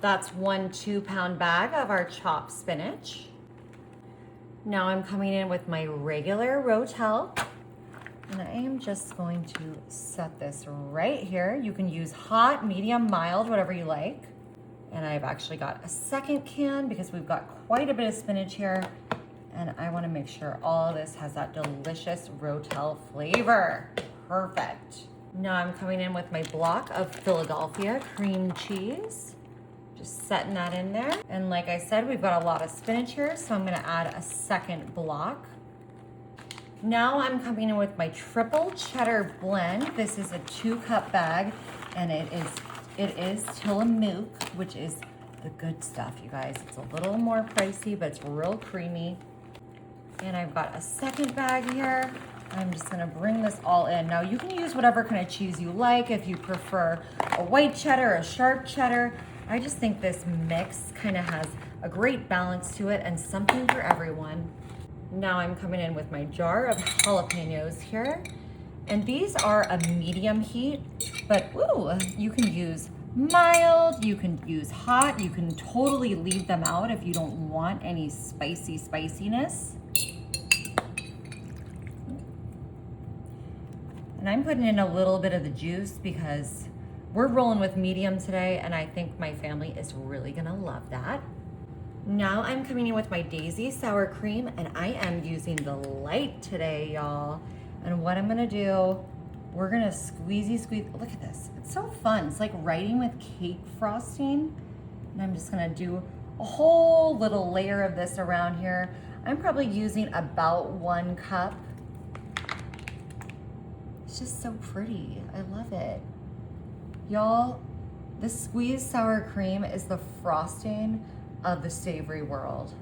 That's 1 2-pound bag of our chopped spinach. Now I'm coming in with my regular Rotel, and I am just going to set this right here. You can use hot, medium, mild, whatever you like. And I've actually got a second can because we've got quite a bit of spinach here. And I wanna make sure all of this has that delicious Rotel flavor. Perfect. Now I'm coming in with my block of Philadelphia cream cheese. Just setting that in there. And like I said, we've got a lot of spinach here, so I'm gonna add a second block. Now I'm coming in with my triple cheddar blend. This is a 2-cup bag, and it is Tillamook, which is the good stuff, you guys. It's a little more pricey, but it's real creamy. And I've got a second bag here. I'm just gonna bring this all in. Now you can use whatever kind of cheese you like. If you prefer a white cheddar, a sharp cheddar. I just think this mix kind of has a great balance to it and something for everyone. Now I'm coming in with my jar of jalapenos here. And these are a medium heat, but ooh, you can use mild, you can use hot, you can totally leave them out if you don't want any spiciness. And I'm putting in a little bit of the juice because we're rolling with medium today, and I think my family is really gonna love that. Now I'm coming in with my Daisy sour cream, and I am using the light today, y'all. And what I'm gonna do, we're gonna squeeze. Look at this, it's so fun. It's like writing with cake frosting. And I'm just gonna do a whole little layer of this around here. I'm probably using about 1 cup. It's just so pretty, I love it. Y'all, this squeezed sour cream is the frosting of the savory world.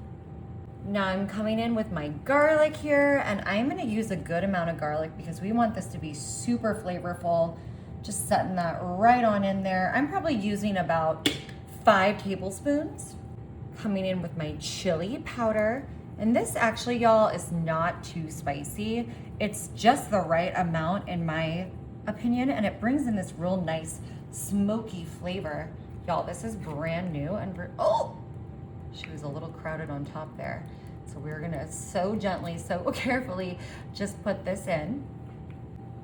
Now I'm coming in with my garlic here, and I'm gonna use a good amount of garlic because we want this to be super flavorful. Just setting that right on in there. I'm probably using about 5 tablespoons. Coming in with my chili powder. And this actually, y'all, is not too spicy. It's just the right amount in my opinion, and it brings in this real nice smoky flavor. Y'all, this is brand new and oh, she was a little crowded on top there. So we're gonna so gently, so carefully just put this in.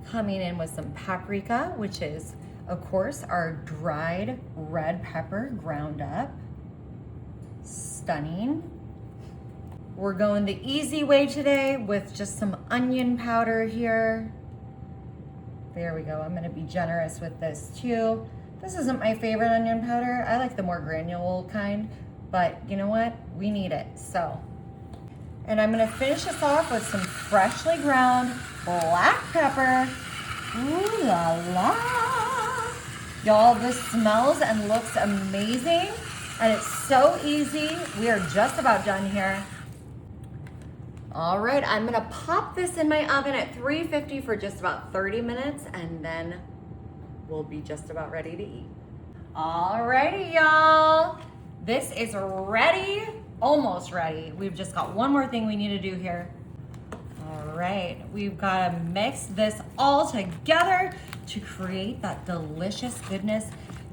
Coming in with some paprika, which is, of course, our dried red pepper ground up. Stunning. We're going the easy way today with just some onion powder here. There we go. I'm gonna be generous with this too. This isn't my favorite onion powder. I like the more granule kind, but you know what? We need it, so. And I'm gonna finish this off with some freshly ground black pepper. Ooh la la. Y'all, this smells and looks amazing, and it's so easy. We are just about done here. All right, I'm gonna pop this in my oven at 350 for just about 30 minutes, and then we'll be just about ready to eat. All righty, y'all. This is ready, almost ready. We've just got one more thing we need to do here. All right, we've gotta mix this all together to create that delicious goodness.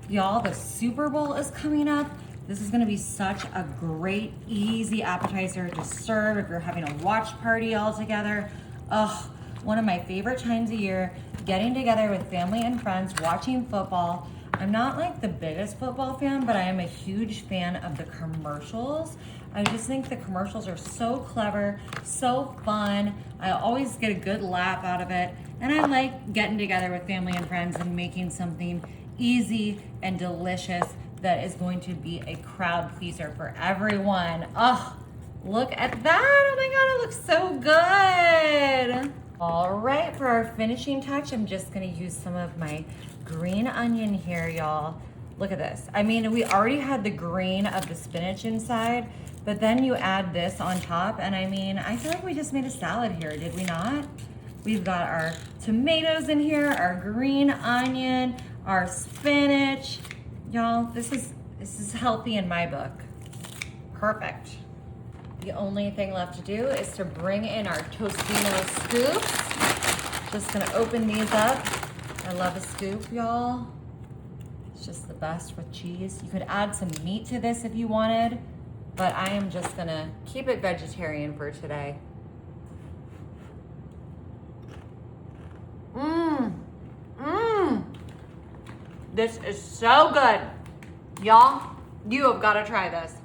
Y'all, the Super Bowl is coming up. This is gonna be such a great, easy appetizer to serve if you're having a watch party all together. Ugh, one of my favorite times of year, getting together with family and friends, watching football. I'm not like the biggest football fan, but I am a huge fan of the commercials. I just think the commercials are so clever, so fun. I always get a good laugh out of it. And I like getting together with family and friends and making something easy and delicious that is going to be a crowd pleaser for everyone. Oh, look at that. Oh my God, it looks so good. All right, for our finishing touch, I'm just gonna use some of my green onion here, y'all. Look at this. I mean, we already had the green of the spinach inside, but then you add this on top, and I mean, I feel like we just made a salad here, did we not? We've got our tomatoes in here, our green onion, our spinach. Y'all, this is healthy in my book. Perfect. The only thing left to do is to bring in our Tostino scoops. Just gonna open these up. I love a scoop, y'all. It's just the best with cheese. You could add some meat to this if you wanted, but I am just gonna keep it vegetarian for today. This is so good. Y'all, you have got to try this.